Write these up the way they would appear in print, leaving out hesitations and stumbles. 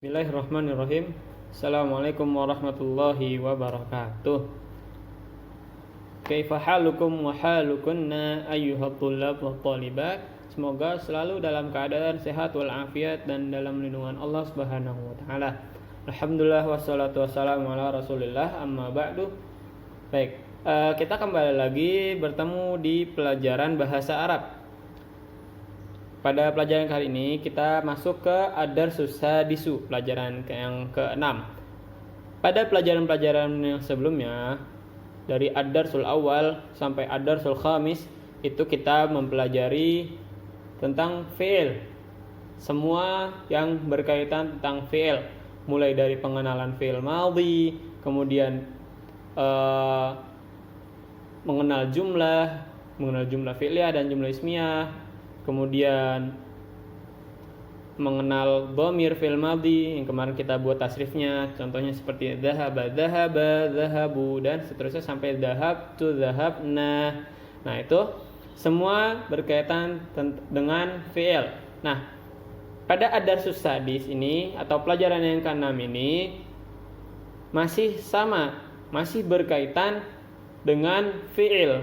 Bismillahirrahmanirrahim. Assalamualaikum warahmatullahi wabarakatuh. Kaifa halukum wa halukunna ayyuhat thullab wa thalibat. Semoga selalu dalam keadaan sehat walafiat dan dalam lindungan Allah Subhanahu wa taala. Alhamdulillah wassalatu wassalamu ala Rasulillah amma ba'du. Baik, kita kembali lagi bertemu di pelajaran bahasa Arab. Pada pelajaran kali ini kita masuk ke Ad-Darsus Sadisu, pelajaran yang ke-6. Pada pelajaran-pelajaran yang sebelumnya, dari Ad-Darsul Awal sampai Ad-Darsul Khamis, itu kita mempelajari tentang fi'il. Semua yang berkaitan tentang fi'il, mulai dari pengenalan fi'il madhi, kemudian mengenal jumlah fi'liyah dan jumlah ismiyah, kemudian mengenal dhamir fil madhi yang kemarin kita buat tasrifnya, contohnya seperti dhahaba, dhahaba, dhahabu dan seterusnya sampai dhahabtu, dhahabna. Nah, itu semua berkaitan dengan fi'il. Nah, pada Ad-Darsus Sadis ini atau pelajaran yang ke-6 ini masih sama, masih berkaitan dengan fi'il.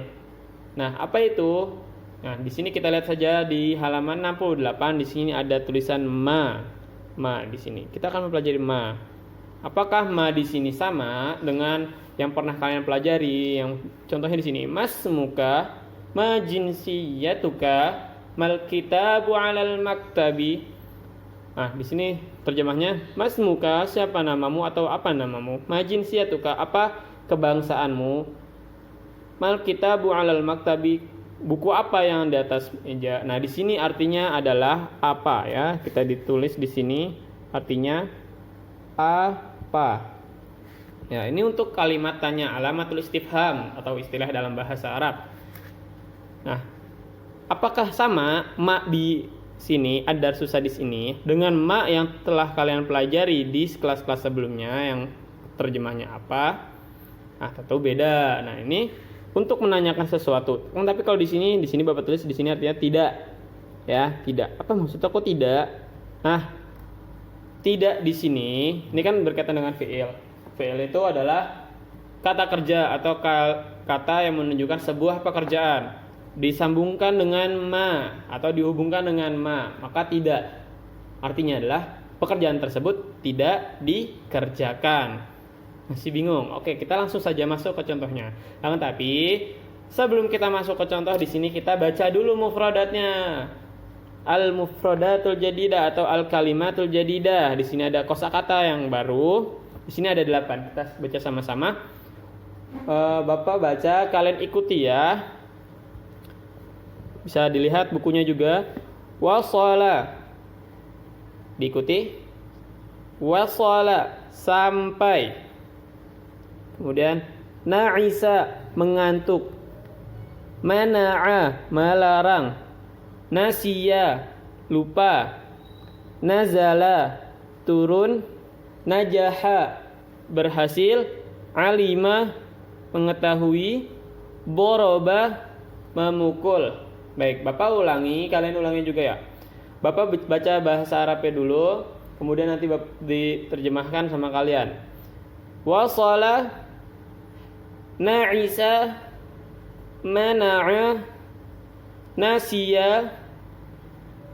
Nah, apa itu? Nah, di sini kita lihat saja di halaman 68. Di sini ada tulisan ma. Ma di sini. Kita akan mempelajari ma. Apakah ma di sini sama dengan yang pernah kalian pelajari? Yang contohnya di sini, masmuka, ma jinsiyatuka, mal kitabu 'alal maktabi. Nah, di sini terjemahnya, masmuka, siapa namamu atau apa namamu? Ma jinsiyatuka, apa kebangsaanmu? Mal kitabu 'alal maktabi, buku apa yang di atas meja. Nah, di sini artinya adalah apa ya? Kita ditulis di sini artinya apa. Ya, ini untuk kalimat tanya, alamatul istifham atau istilah dalam bahasa Arab. Nah, apakah sama ma di sini Ad-Darsus Sadis ini dengan ma yang telah kalian pelajari di kelas-kelas sebelumnya yang terjemahnya apa? Nah, tentu beda. Nah, ini untuk menanyakan sesuatu. Tapi kalau di sini Bapak tulis di sini artinya tidak. Ya, tidak. Apa maksudnya kok tidak? Nah, tidak di sini ini kan berkaitan dengan fi'il. Fi'il itu adalah kata kerja atau kata yang menunjukkan sebuah pekerjaan disambungkan dengan ma atau dihubungkan dengan ma, maka tidak. Artinya adalah pekerjaan tersebut tidak dikerjakan. Masih bingung? Oke, kita langsung saja masuk ke contohnya. Tapi sebelum kita masuk ke contoh, di sini kita baca dulu mufradatnya. Al-mufradatul jadidah atau al-kalimatul jadidah. Di sini ada kosakata yang baru. Di sini ada 8. Kita baca sama-sama. Bapak baca, kalian ikuti ya. Bisa dilihat bukunya juga. Wasala. Diikuti. Wasala, sampai. Kemudian na'isa, mengantuk. Mana'a, melarang. Nasiya, lupa. Nazala, turun. Najaha, berhasil. Alima, mengetahui. Boroba, memukul. Baik, Bapak ulangi, kalian ulangi juga ya. Bapak baca bahasa Arabnya dulu, kemudian nanti diterjemahkan sama kalian. Wasala, na'isa, mana'a, nasiya,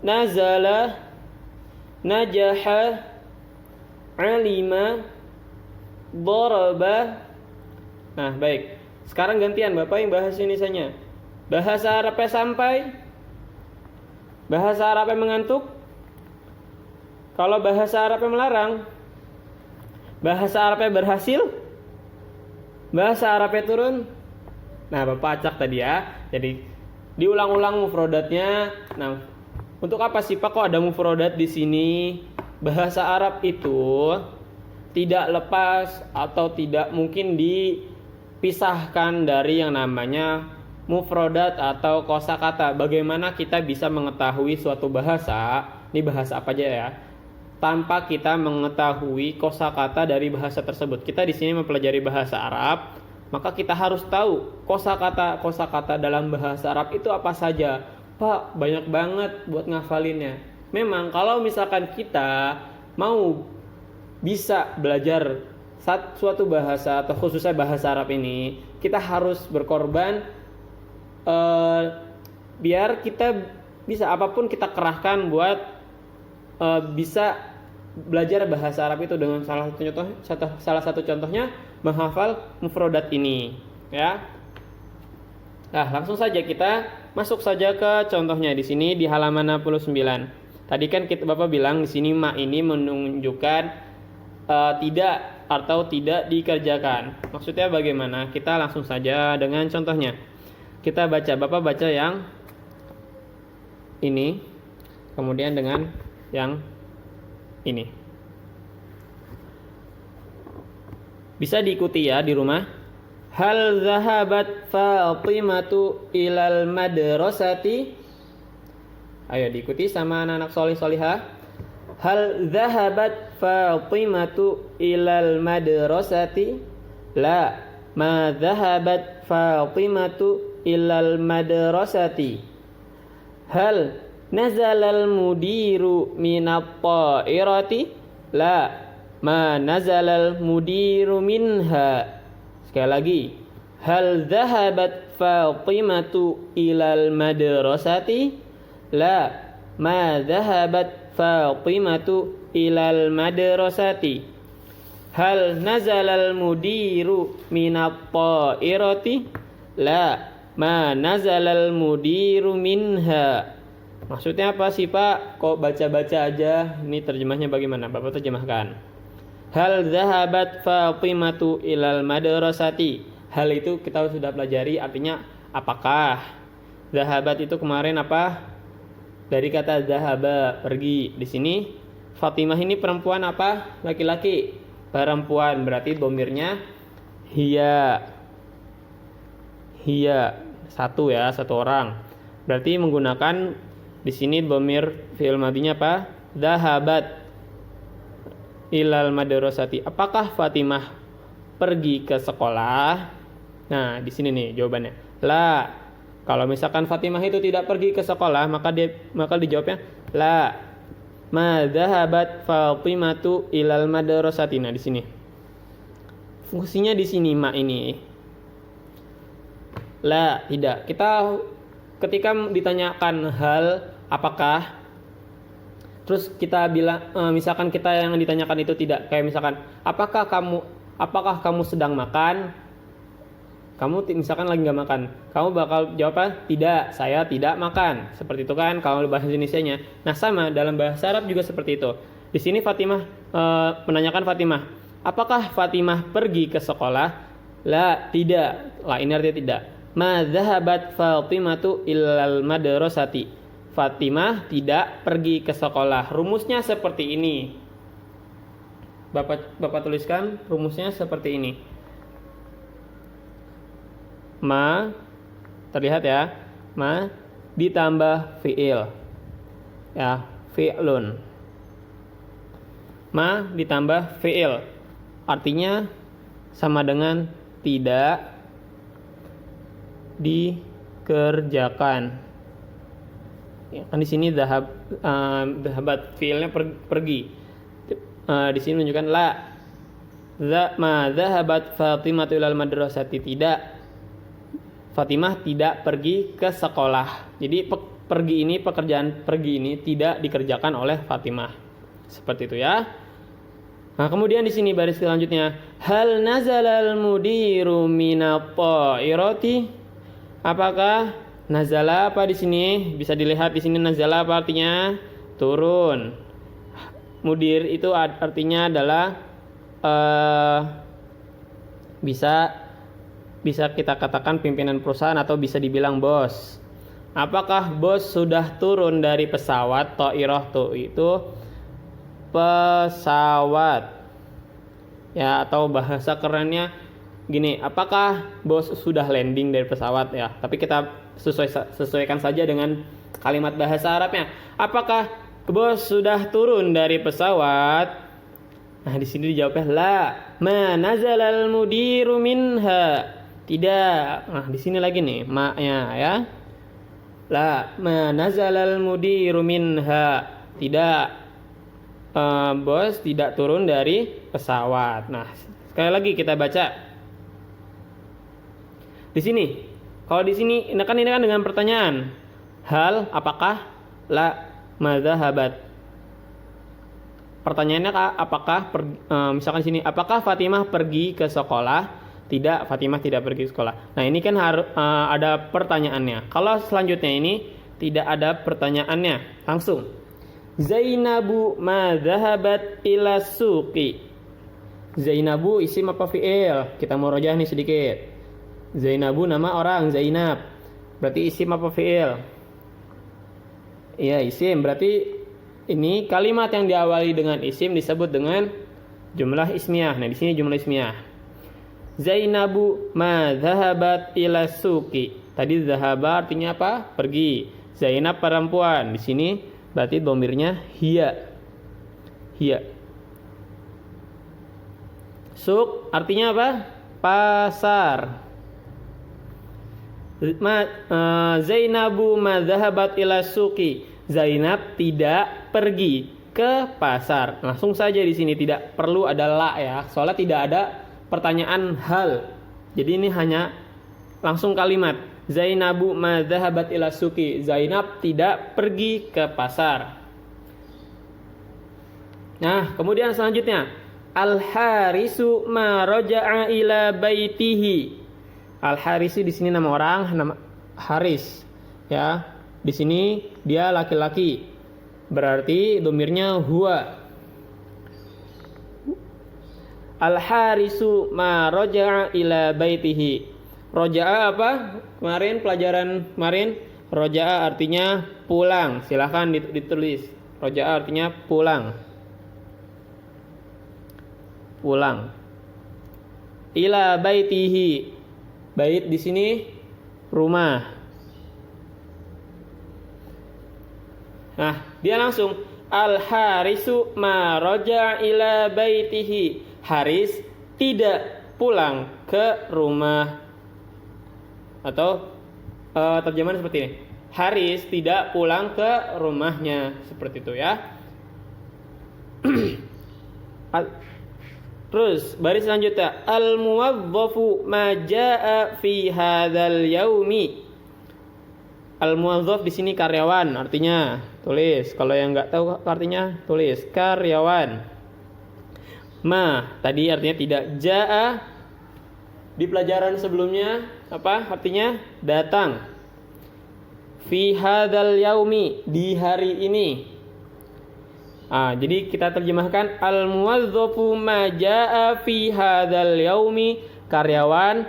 nazala, najaha, alima, daraba. Nah, baik. Sekarang gantian Bapak yang bahasa Indonesianya. Bahasa Arabnya sampai, bahasa Arabnya mengantuk. Kalau bahasa Arabnya melarang, bahasa Arabnya berhasil, bahasa Arabnya turun. Nah, Bapak acak tadi ya. Jadi diulang-ulang mufradatnya. Nah, untuk apa sih Pak kok ada mufradat di sini? Bahasa Arab itu tidak lepas atau tidak mungkin dipisahkan dari yang namanya mufradat atau kosakata. Bagaimana kita bisa mengetahui suatu bahasa? Ini bahasa apa aja ya? Tanpa kita mengetahui kosakata dari bahasa tersebut. Kita di sini mempelajari bahasa Arab, maka kita harus tahu kosakata dalam bahasa Arab itu apa saja. Pak, banyak banget buat ngafalinnya. Memang kalau misalkan kita mau bisa belajar suatu bahasa atau khususnya bahasa Arab ini, kita harus berkorban biar kita bisa apapun kita kerahkan buat bisa belajar bahasa Arab itu dengan salah satu contohnya menghafal mufrodat ini, ya. Nah, langsung saja kita masuk saja ke contohnya di sini di halaman 69. Tadi kan Bapak bilang di sini ma ini menunjukkan tidak atau tidak dikerjakan. Maksudnya bagaimana? Kita langsung saja dengan contohnya. Kita baca, Bapak baca yang ini, kemudian dengan yang ini. Bisa diikuti ya di rumah. Hal zahabat Fatimatu ilal madrasati. Ayo diikuti sama anak-anak solih solihah. Hal zahabat Fatimatu ilal madrasati? La, ma zahabat Fatimatu ilal madrasati. Hal nazalal mudiru minat ta'irati? La, ma nazalal mudiru minha. Sekali lagi, hal zahabat Fatimatu ilal madrasati? La, ma zahabat Fatimatu ilal madrasati. Hal nazalal mudiru minat ta'irati? La, ma nazalal mudiru minha. Maksudnya apa sih Pak? Kok baca-baca aja? Ini terjemahnya bagaimana? Bapak terjemahkan. Hal zahabat Fatimatu ilal madrasati. Hal itu kita sudah pelajari, artinya apakah. Zahabat itu kemarin apa? Dari kata zahaba, pergi. Di sini Fatimah ini perempuan apa? Laki-laki. Perempuan, berarti dhamirnya hiya. Hiya, satu ya, satu orang. Berarti menggunakan di sini dhamir fi'il madinya apa? Zahabat ilal madrasati. Apakah Fatimah pergi ke sekolah? Nah, di sini nih jawabannya. La. Kalau misalkan Fatimah itu tidak pergi ke sekolah, maka dijawabnya la. Ma dhahabat Fatimatu ilal madrasati. Nah, di sini. Fungsinya di sini ma ini. La, tidak. Kita ketika ditanyakan hal apakah, terus kita bilang misalkan kita yang ditanyakan itu tidak, kayak misalkan apakah kamu sedang makan? Kamu misalkan lagi nggak makan, kamu bakal jawab apa? Tidak, saya tidak makan. Seperti itu kan kalau bahasa Indonesianya. Nah, sama dalam bahasa Arab juga seperti itu. Di sini Fatimah menanyakan Fatimah, apakah Fatimah pergi ke sekolah? La, tidak. La ini artinya tidak. Ma dhahabat Fatimatu ilal madrasati. Fatimah tidak pergi ke sekolah. Rumusnya seperti ini. Bapak tuliskan rumusnya seperti ini. Ma, terlihat ya. Ma ditambah fi'il. Ya, fi'lun. Ma ditambah fi'il. Artinya sama dengan tidak dikerjakan. Ya, kan di sini dhahabat fiilnya pergi. Di sini menunjukkan la. Ma dhahabat Fatimatu ilal madrasati. Tidak. Fatimah tidak pergi ke sekolah. Jadi pekerjaan pergi ini tidak dikerjakan oleh Fatimah. Seperti itu ya. Nah, kemudian di sini baris selanjutnya, hal nazalal mudiru minat ta'irati? Apakah nazala apa di sini? Bisa dilihat di sini nazala apa artinya? Turun. Mudir itu artinya adalah bisa kita katakan pimpinan perusahaan atau bisa dibilang bos. Apakah bos sudah turun dari pesawat? Ta'irah itu pesawat. Ya, atau bahasa kerennya gini, apakah bos sudah landing dari pesawat ya? Tapi kita sesuaikan saja dengan kalimat bahasa Arabnya. Apakah bos sudah turun dari pesawat? Nah, di sini dijawabnya la, ma nazalal mudiru minha. Tidak. Nah, di sini lagi nih ma-nya ya. La, ma nazalal mudiru minha. Tidak. bos tidak turun dari pesawat. Nah, sekali lagi kita baca. Di sini, kalau di sini ini kan dengan pertanyaan. Hal, apakah, la, madza habat. Pertanyaannya apakah misalkan sini, apakah Fatimah pergi ke sekolah? Tidak, Fatimah tidak pergi ke sekolah. Nah, ini kan harus ada pertanyaannya. Kalau selanjutnya ini tidak ada pertanyaannya, langsung. Zainabu ma dhahabat ila suqi. Zainabu isim apa fi'il? Kita mau rojah nih sedikit. Zainabu nama orang, Zainab. Berarti isim apa fi'il? Iya, isim. Berarti ini kalimat yang diawali dengan isim disebut dengan jumlah ismiyah. Nah, di sini jumlah ismiyah. Zainabu ma dhahabat ila suqi. Tadi dhahaba artinya apa? Pergi. Zainab perempuan. Di sini berarti domirnya hiya. Hiya. Suq artinya apa? Pasar. Zainabu ma dhahabat ila suqi. Zainab tidak pergi ke pasar. Langsung saja di sini tidak perlu ada la ya. Soalnya tidak ada pertanyaan hal. Jadi ini hanya langsung kalimat. Zainabu ma dhahabat ila suqi. Zainab tidak pergi ke pasar. Nah, kemudian selanjutnya Al-Harisu ma raja'a ila baitihi. Al-Harisu di sini nama orang, nama Haris. Ya. Di sini dia laki-laki. Berarti domirnya huwa. Al-Harisu ma raja'a ila baitihi. Roja'a apa? Kemarin pelajaran kemarin roja'a artinya pulang. Silahkan ditulis. Roja'a artinya pulang. Pulang. Ila baitihi. Bait di sini rumah. Nah, dia langsung Al-Harisu ma raja'a ila baitihi. Haris tidak pulang ke rumah. Atau terjemahan seperti ini. Haris tidak pulang ke rumahnya. Seperti itu ya. Terus baris selanjutnya al-muwadzafu ma jaa fi hadzal yaumi. Al-muwadzaf di sini karyawan, artinya tulis. Kalau yang enggak tahu artinya tulis karyawan. Ma tadi artinya tidak, jaa di pelajaran sebelumnya apa artinya? Datang. Fi hadzal yaumi, di hari ini. Jadi kita terjemahkan al-muwadzafu ma jaa fi hadzal yaumi, karyawan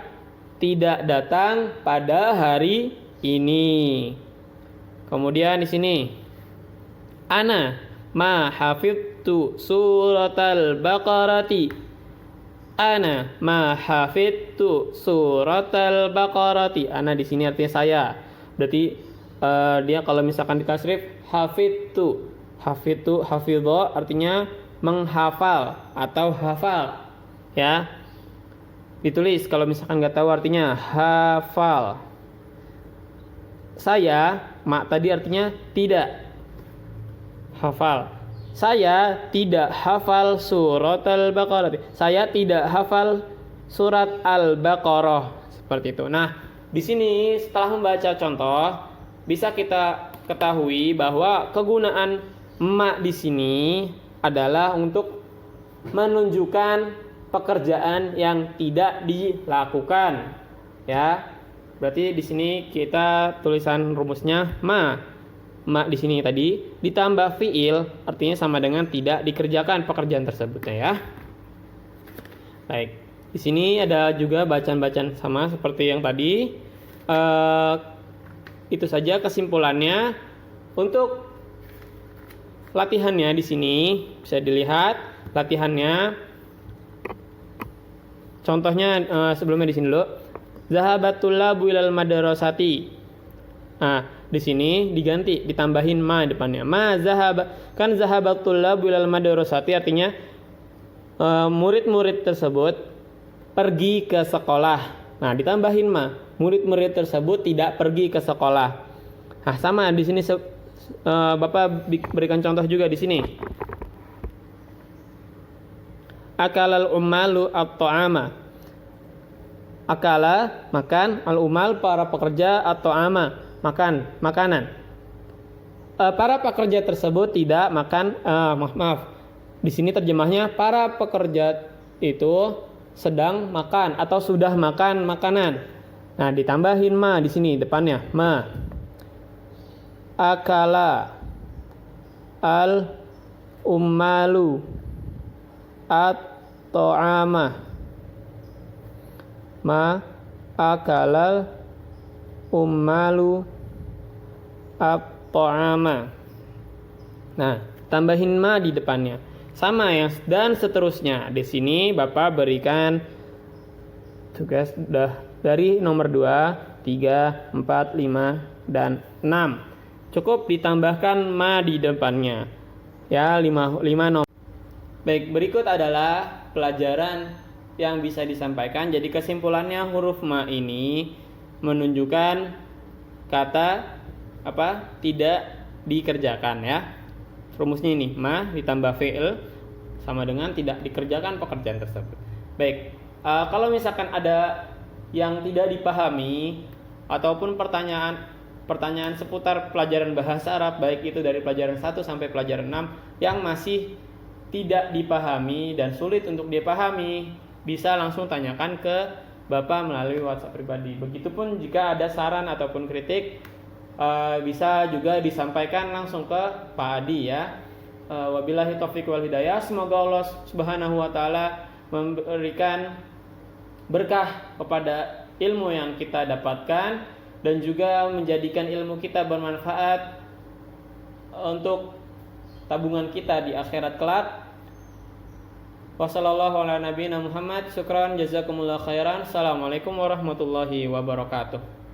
tidak datang pada hari ini. Kemudian di sini ana ma hafidtu suratal baqarati. Ana ma hafidtu suratal baqarati. Ana di sini artinya saya. Berarti dia kalau misalkan di tasrif hafidtu. Hafidho artinya menghafal atau hafal ya. Ditulis kalau misalkan nggak tahu artinya hafal. Saya, mak tadi artinya tidak. Hafal. Saya tidak hafal surat Al-Baqarah. Saya tidak hafal surat Al-Baqarah. Seperti itu. Nah, di sini setelah membaca contoh bisa kita ketahui bahwa kegunaan ma di sini adalah untuk menunjukkan pekerjaan yang tidak dilakukan. Ya. Berarti di sini kita tulisan rumusnya ma di sini tadi ditambah fiil artinya sama dengan tidak dikerjakan pekerjaan tersebutnya ya. Baik. Di sini ada juga bacaan-bacaan sama seperti yang tadi. Itu saja kesimpulannya. Untuk latihannya di sini bisa dilihat latihannya. Contohnya sebelumnya di sini dulu. Zahabatul labu ilal madrasati. Di sini diganti ditambahin ma depannya. Ma zahaba, kan zahabatul labu ilal madrasati artinya murid-murid tersebut pergi ke sekolah. Nah, ditambahin ma. Murid-murid tersebut tidak pergi ke sekolah. Nah, sama di sini Bapak berikan contoh juga di sini. akalal ummalu at-ta'ama. Akala makan, al-ummal para pekerja, at-ta'ama makan makanan. Para pekerja tersebut tidak makan, maaf. Di sini terjemahnya para pekerja itu sedang makan atau sudah makan makanan. Nah, ditambahin ma di sini depannya, ma. Akala al ummalu at-ta'ama. Ma akalal ummalu at-ta'ama. Nah, tambahin ma di depannya. Sama ya, dan seterusnya. Di sini Bapak berikan tugas dari nomor 2, 3, 4, 5, dan 6. Cukup ditambahkan ma di depannya. Ya, 5 nomor. Baik, berikut adalah pelajaran yang bisa disampaikan. Jadi kesimpulannya huruf ma ini menunjukkan kata apa? Tidak dikerjakan ya. Rumusnya ini, ma ditambah fi'il sama dengan tidak dikerjakan pekerjaan tersebut. Baik, kalau misalkan ada yang tidak dipahami ataupun pertanyaan seputar pelajaran bahasa Arab, baik itu dari pelajaran 1 sampai pelajaran 6 yang masih tidak dipahami dan sulit untuk dipahami, bisa langsung tanyakan ke Bapak melalui WhatsApp pribadi. Begitupun jika ada saran ataupun kritik, bisa juga disampaikan langsung ke Pak Adi ya. Wabillahi taufiq wal hidayah. Semoga Allah Subhanahu wa taala memberikan berkah kepada ilmu yang kita dapatkan dan juga menjadikan ilmu kita bermanfaat untuk tabungan kita di akhirat kelak. Wassallallahu ala nabiyina Muhammad. Syukran jazakumullah khairan. Assalamualaikum warahmatullahi wabarakatuh.